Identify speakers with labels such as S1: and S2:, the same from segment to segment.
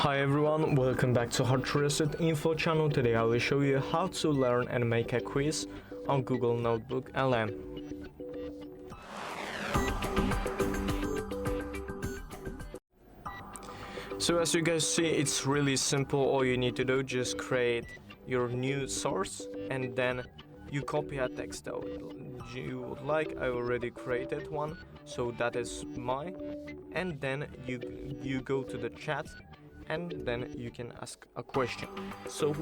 S1: Hi everyone, welcome back to HardReset.Info channel. Today I will show you how to learn and make a quiz on Google NotebookLM. So as you guys see, it's really simple. All you need to do, just create your new source and then you copy a text that you would like. I already created one, so that is mine. And then you go to the chat and then you can ask a question. So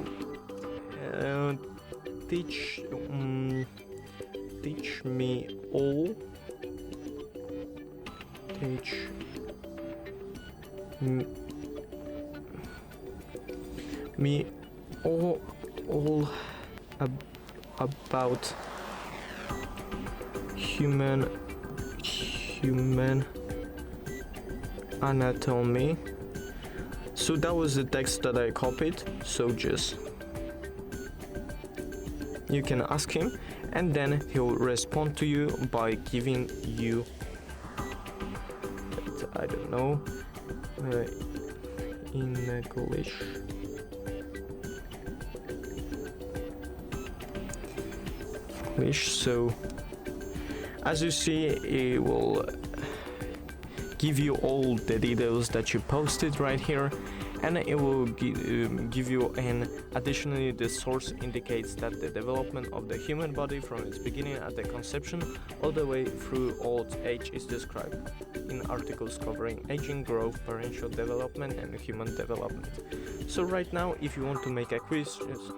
S1: teach me all me all about human anatomy. So that was the text that I copied, so just you can ask him and then he'll respond to you by giving you, I don't know, English. So as you see, it will give you all the details that you posted right here, and it will give you an additionally the source indicates that the development of the human body from its beginning at the conception all the way through old age is described in articles covering aging, growth, parental development and human development. So right now, if you want to make a quiz, just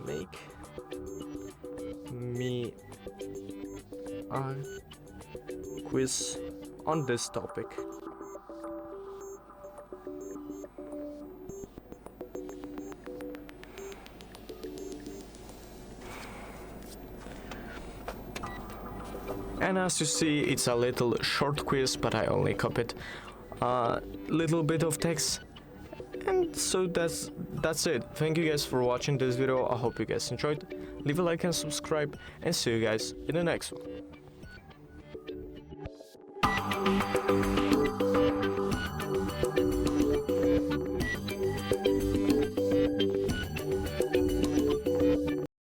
S1: make me a quiz on this topic. And as you see, it's a little short quiz, but I only copied a little bit of text. And so that's it. Thank you guys for watching this video. I hope you guys enjoyed. Leave a like and subscribe, and see you guys in the next one.